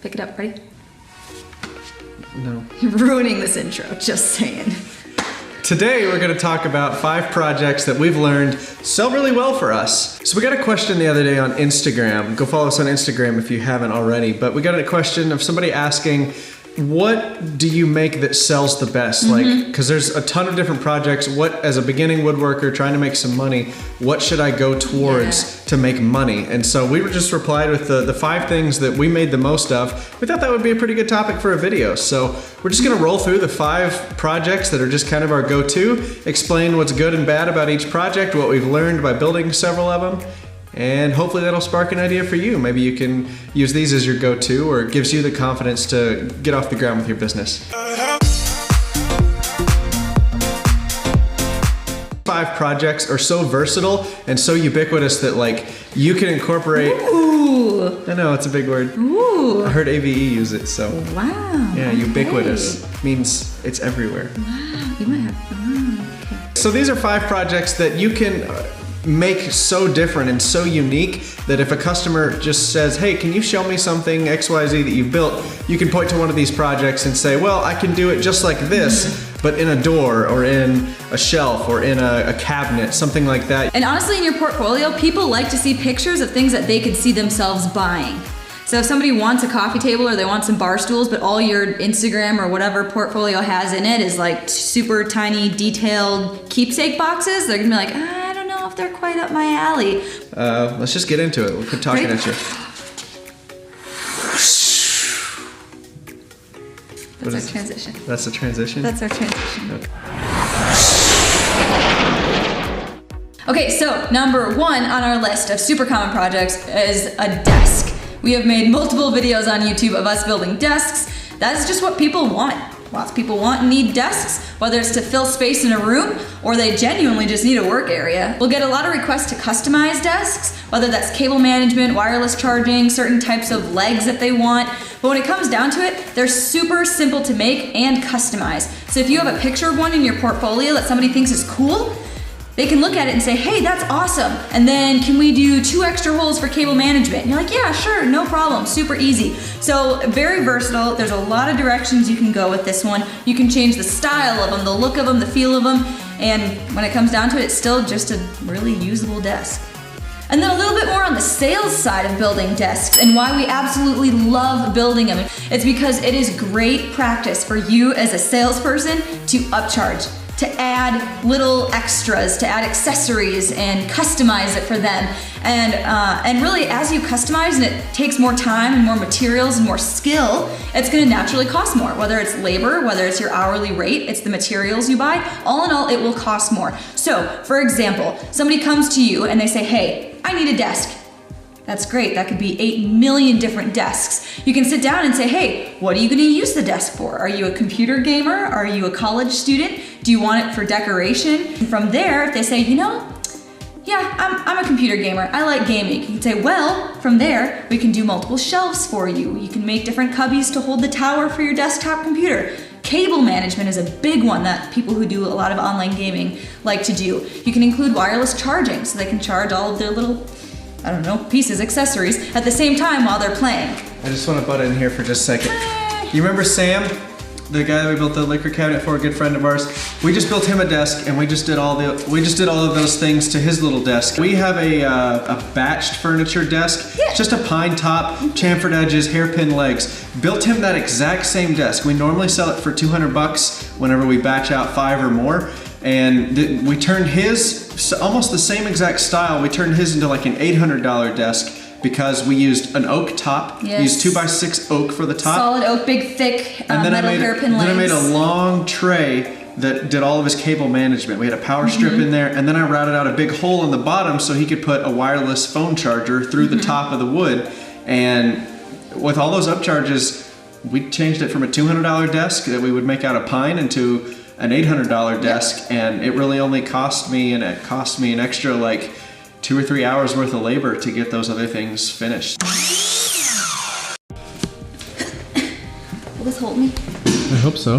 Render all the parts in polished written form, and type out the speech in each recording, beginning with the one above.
Pick it up, ready? No. You're ruining this intro, just saying. Today we're going to talk about 5 projects that we've learned sell really well for us. So we got a question the other day on Instagram. Go follow us on Instagram if you haven't already. But we got a question of somebody asking, what do you make that sells the best? Like, because there's a ton of different projects. What, as a beginning woodworker trying to make some money, what should I go towards to make money? And so we were just replied with the 5 things that we made the most of. We thought that would be a pretty good topic for a video. So we're just gonna roll through the 5 projects that are just kind of our go-to, explain what's good and bad about each project, what we've learned by building several of them. And hopefully that'll spark an idea for you. Maybe you can use these as your go-to, or it gives you the confidence to get off the ground with your business. 5 projects are so versatile and so ubiquitous that like you can incorporate. Ooh. I know, it's a big word. Ooh. I heard AVE use it, so. Wow. Yeah, ubiquitous means it's everywhere. Wow, you might have, okay. So these are 5 projects that you can make so different and so unique that if a customer just says, hey, can you show me something XYZ that you've built, you can point to one of these projects and say, well, I can do it just like this, but in a door or in a shelf or in a cabinet, something like that. And honestly, in your portfolio, people like to see pictures of things that they could see themselves buying. So if somebody wants a coffee table or they want some bar stools, but all your Instagram or whatever portfolio has in it is like super tiny, detailed keepsake boxes, they're gonna be like, I don't know if they're quite up my alley. Let's just get into it. We'll quit talking at you. That's our transition. That's the transition? That's our transition. Okay, so number 1 on our list of super common projects is a desk. We have made multiple videos on YouTube of us building desks. That is just what people want. Lots of people want and need desks, whether it's to fill space in a room or they genuinely just need a work area. We'll get a lot of requests to customize desks, whether that's cable management, wireless charging, certain types of legs that they want. But when it comes down to it, they're super simple to make and customize. So if you have a picture of one in your portfolio that somebody thinks is cool, they can look at it and say, hey, that's awesome. And then can we do 2 extra holes for cable management? And you're like, yeah, sure, no problem, super easy. So very versatile. There's a lot of directions you can go with this one. You can change the style of them, the look of them, the feel of them. And when it comes down to it, it's still just a really usable desk. And then a little bit more on the sales side of building desks and why we absolutely love building them. It's because it is great practice for you as a salesperson to upcharge, to add little extras, to add accessories and customize it for them. And really, as you customize and it takes more time and more materials and more skill, it's gonna naturally cost more. Whether it's labor, whether it's your hourly rate, it's the materials you buy, all in all, it will cost more. So, for example, somebody comes to you and they say, hey, I need a desk. That's great, that could be 8 million different desks. You can sit down and say, hey, what are you gonna use the desk for? Are you a computer gamer? Are you a college student? Do you want it for decoration? And from there, if they say, you know, yeah, I'm a computer gamer, I like gaming. You can say, well, from there, we can do multiple shelves for you. You can make different cubbies to hold the tower for your desktop computer. Cable management is a big one that people who do a lot of online gaming like to do. You can include wireless charging so they can charge all of their little, I don't know, pieces, accessories at the same time while they're playing. I just want to butt in here for just a second. You remember Sam? The guy that we built the liquor cabinet for, a good friend of ours. We just built him a desk and we just did all of those things to his little desk. We have a batched furniture desk. Yeah. Just a pine top, chamfered edges, hairpin legs. Built him that exact same desk. We normally sell it for $200 whenever we batch out 5 or more. And we turned his, almost the same exact style, we turned his into like an $800 desk because we used an oak top. Yes. Used 2x6 oak for the top. Solid oak, big, thick, and then metal hairpin legs. Then I made a long tray that did all of his cable management. We had a power strip in there, and then I routed out a big hole in the bottom so he could put a wireless phone charger through the top of the wood. And with all those upcharges, we changed it from a $200 desk that we would make out of pine into an $800 desk, and it really only cost me an extra like 2 or 3 hours worth of labor to get those other things finished. Will this hold me? I hope so.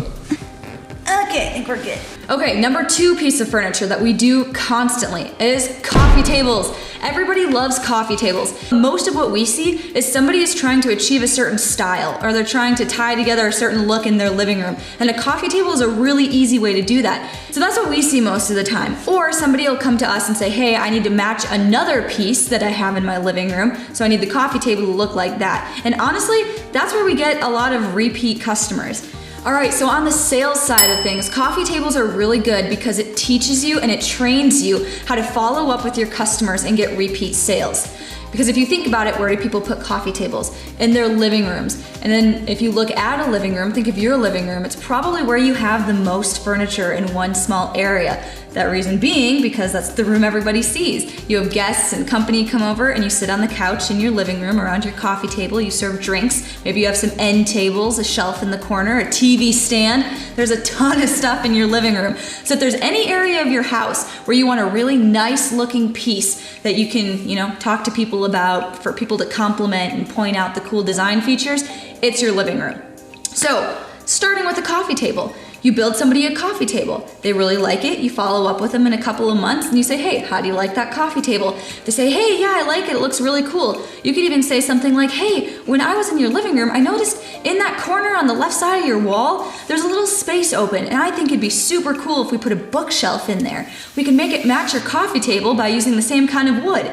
Okay, I think we're good. Okay, number 2 piece of furniture that we do constantly is coffee tables. Everybody loves coffee tables. Most of what we see is somebody is trying to achieve a certain style, or they're trying to tie together a certain look in their living room. And a coffee table is a really easy way to do that. So that's what we see most of the time. Or somebody will come to us and say, hey, I need to match another piece that I have in my living room, so I need the coffee table to look like that. And honestly, that's where we get a lot of repeat customers. All right, so on the sales side of things, coffee tables are really good because it teaches you and it trains you how to follow up with your customers and get repeat sales. Because if you think about it, where do people put coffee tables? In their living rooms. And then if you look at a living room, think of your living room, it's probably where you have the most furniture in one small area. That reason being because that's the room everybody sees. You have guests and company come over and you sit on the couch in your living room around your coffee table, you serve drinks, maybe you have some end tables, a shelf in the corner, a TV stand. There's a ton of stuff in your living room. So if there's any area of your house where you want a really nice looking piece that you can, talk to people about, for people to compliment and point out the cool design features, it's your living room. So, starting with a coffee table. You build somebody a coffee table. They really like it. You follow up with them in a couple of months and you say, hey, how do you like that coffee table? They say, hey, yeah, I like it. It looks really cool. You could even say something like, hey, when I was in your living room, I noticed in that corner on the left side of your wall, there's a little space open, and I think it'd be super cool if we put a bookshelf in there. We can make it match your coffee table by using the same kind of wood.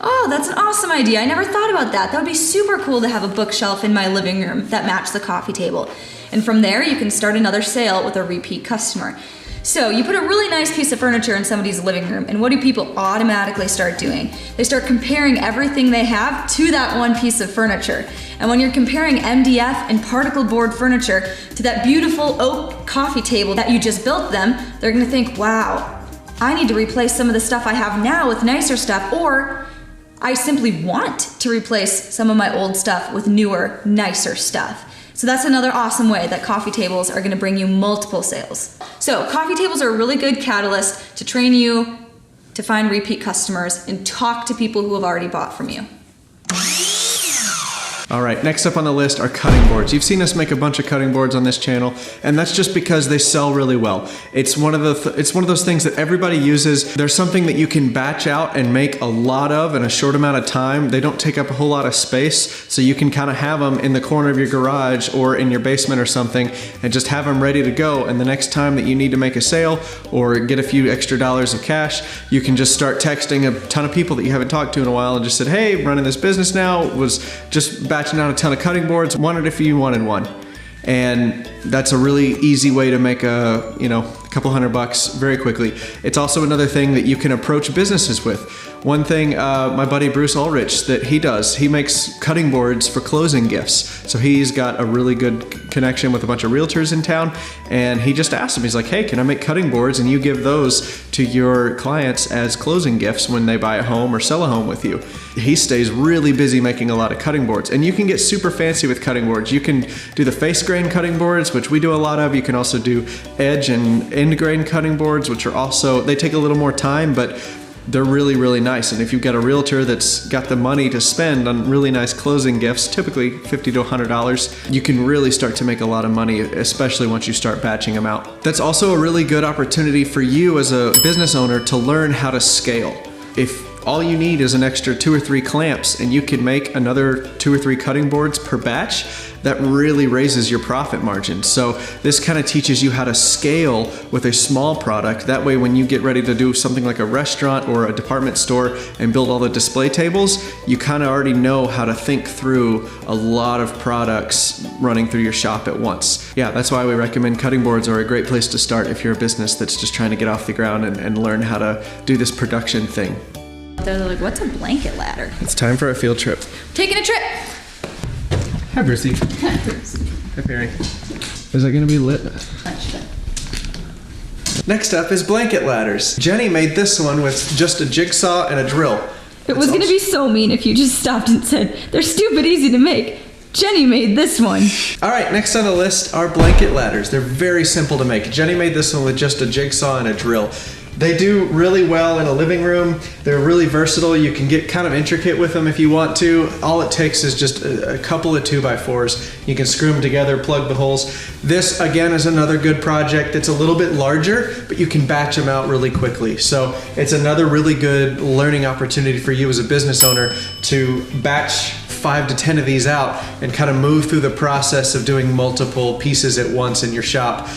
Oh, that's an awesome idea. I never thought about that. That would be super cool to have a bookshelf in my living room that matched the coffee table. And from there, you can start another sale with a repeat customer. So you put a really nice piece of furniture in somebody's living room, and what do people automatically start doing? They start comparing everything they have to that one piece of furniture. And when you're comparing MDF and particle board furniture to that beautiful oak coffee table that you just built them, they're gonna think, wow, I need to replace some of the stuff I have now with nicer stuff, or I simply want to replace some of my old stuff with newer, nicer stuff. So that's another awesome way that coffee tables are gonna bring you multiple sales. So coffee tables are a really good catalyst to train you to find repeat customers and talk to people who have already bought from you. All right, next up on the list are cutting boards. You've seen us make a bunch of cutting boards on this channel, and that's just because they sell really well. It's one of those things that everybody uses. There's something that you can batch out and make a lot of in a short amount of time. They don't take up a whole lot of space, so you can kind of have them in the corner of your garage or in your basement or something and just have them ready to go. And the next time that you need to make a sale or get a few extra dollars of cash, you can just start texting a ton of people that you haven't talked to in a while and just said, hey, running this business now, was just batching out a ton of cutting boards, wondered if you wanted one. And that's a really easy way to make a couple $100 very quickly. It's also another thing that you can approach businesses with. One thing my buddy Bruce Ulrich that he does, he makes cutting boards for closing gifts. So he's got a really good connection with a bunch of realtors in town, and he just asked him, he's like, hey, can I make cutting boards and you give those to your clients as closing gifts when they buy a home or sell a home with you? He stays really busy making a lot of cutting boards, and you can get super fancy with cutting boards. You can do the face grain cutting boards, which we do a lot of. You can also do edge and end grain cutting boards, which are also, they take a little more time, but they're really, really nice. And if you've got a realtor that's got the money to spend on really nice closing gifts, typically $50 to $100, you can really start to make a lot of money, especially once you start batching them out. That's also a really good opportunity for you as a business owner to learn how to scale. If all you need is an extra 2 or 3 clamps and you can make another 2 or 3 cutting boards per batch, that really raises your profit margin. So this kind of teaches you how to scale with a small product. That way when you get ready to do something like a restaurant or a department store and build all the display tables, you kind of already know how to think through a lot of products running through your shop at once. Yeah, that's why we recommend cutting boards are a great place to start if you're a business that's just trying to get off the ground and learn how to do this production thing. They're like, what's a blanket ladder? It's time for a field trip. Taking a trip. Hi, Brucey. Hi, Brucey. Hi, Perry. Is it gonna be lit? Next up is blanket ladders. Jenny made this one with just a jigsaw and a drill. It was gonna be so mean if you just stopped and said, they're stupid easy to make. Jenny made this one. All right, next on the list are blanket ladders. They're very simple to make. Jenny made this one with just a jigsaw and a drill. They do really well in a living room. They're really versatile. You can get kind of intricate with them if you want to. All it takes is just a couple of 2x4s. You can screw them together, plug the holes. This, again, is another good project. It's a little bit larger, but you can batch them out really quickly. So it's another really good learning opportunity for you as a business owner to batch 5 to 10 of these out and kind of move through the process of doing multiple pieces at once in your shop.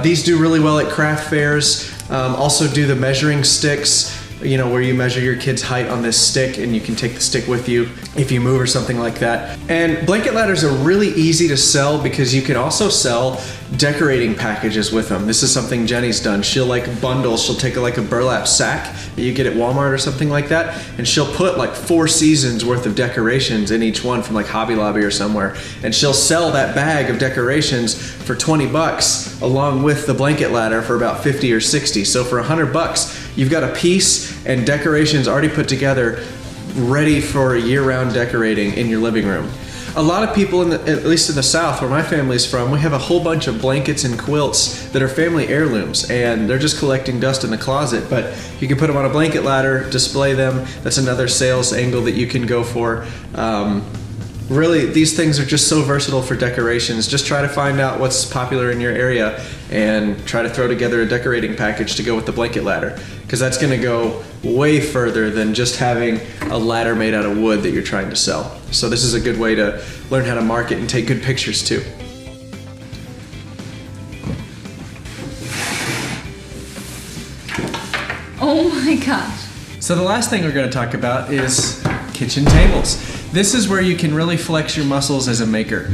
These do really well at craft fairs. Also do the measuring sticks, you know, where you measure your kid's height on this stick and you can take the stick with you if you move or something like that. And blanket ladders are really easy to sell because you can also sell decorating packages with them. This is something Jenny's done. She'll like bundle, she'll take like a burlap sack that you get at Walmart or something like that, and she'll put like 4 seasons worth of decorations in each one from like Hobby Lobby or somewhere. And she'll sell that bag of decorations for 20 bucks along with the blanket ladder for about 50 or 60. So for 100 bucks, you've got a piece and decorations already put together, ready for year-round decorating in your living room. A lot of people, at least in the South, where my family's from, we have a whole bunch of blankets and quilts that are family heirlooms, and they're just collecting dust in the closet. But you can put them on a blanket ladder, display them. That's another sales angle that you can go for. Really, these things are just so versatile for decorations. Just try to find out what's popular in your area and try to throw together a decorating package to go with the blanket ladder, because that's going to go way further than just having a ladder made out of wood that you're trying to sell. So this is a good way to learn how to market and take good pictures too. Oh my gosh. So the last thing we're going to talk about is kitchen tables. This is where you can really flex your muscles as a maker.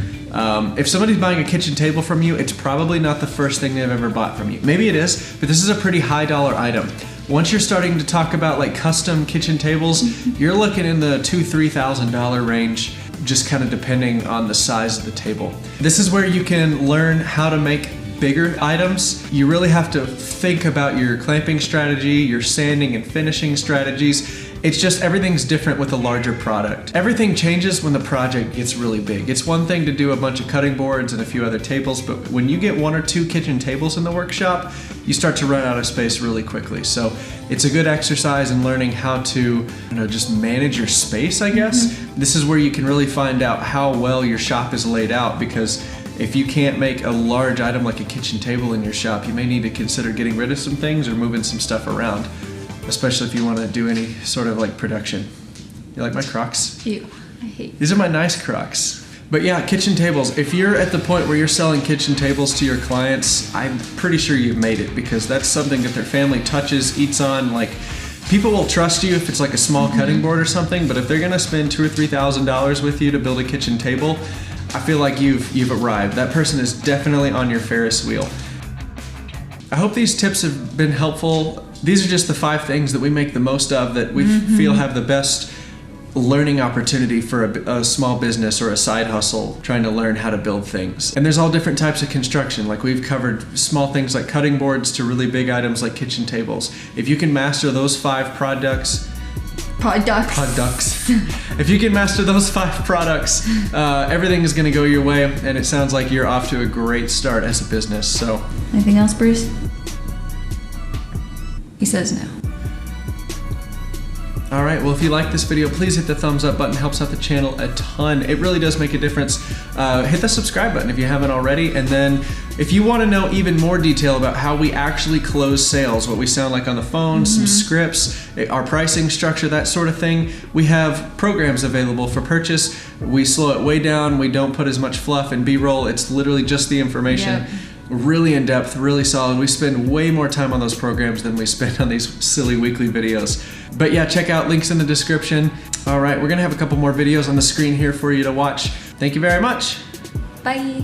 If somebody's buying a kitchen table from you, it's probably not the first thing they've ever bought from you. Maybe it is, but this is a pretty high dollar item. Once you're starting to talk about like custom kitchen tables, you're looking in the $2,000–3,000 range, just kind of depending on the size of the table. This is where you can learn how to make bigger items. You really have to think about your clamping strategy, your sanding and finishing strategies. It's just everything's different with a larger product. Everything changes when the project gets really big. It's one thing to do a bunch of cutting boards and a few other tables, but when you get 1 or 2 kitchen tables in the workshop, you start to run out of space really quickly. So it's a good exercise in learning how to, just manage your space, I guess. This is where you can really find out how well your shop is laid out, because if you can't make a large item like a kitchen table in your shop, you may need to consider getting rid of some things or moving some stuff around, especially if you want to do any sort of like production. You like my Crocs? Ew, I hate. These are my nice Crocs. But yeah, kitchen tables. If you're at the point where you're selling kitchen tables to your clients, I'm pretty sure you've made it, because that's something that their family touches, eats on. Like, people will trust you if it's like a small cutting board or something, but if they're gonna spend $2,000 or $3,000 with you to build a kitchen table, I feel like you've arrived. That person is definitely on your Ferris wheel. I hope these tips have been helpful. These are just the 5 things that we make the most of, that we feel have the best learning opportunity for a small business or a side hustle trying to learn how to build things. And there's all different types of construction. Like, we've covered small things like cutting boards to really big items like kitchen tables. If you can master those 5 products, if you can master those 5 products, everything is going to go your way, and it sounds like you're off to a great start as a business. So, anything else, Bruce? He says no. All right, well, if you like this video, please hit the thumbs up button. It helps out the channel a ton. It really does make a difference. Hit the subscribe button if you haven't already. And then if you want to know even more detail about how we actually close sales, what we sound like on the phone, some scripts, our pricing structure, that sort of thing, we have programs available for purchase. We slow it way down. We don't put as much fluff and B-roll. It's literally just the information. Yep. Really in depth, really solid. We spend way more time on those programs than we spend on these silly weekly videos. But yeah, check out links in the description. All right, we're gonna have a couple more videos on the screen here for you to watch. Thank you very much. Bye.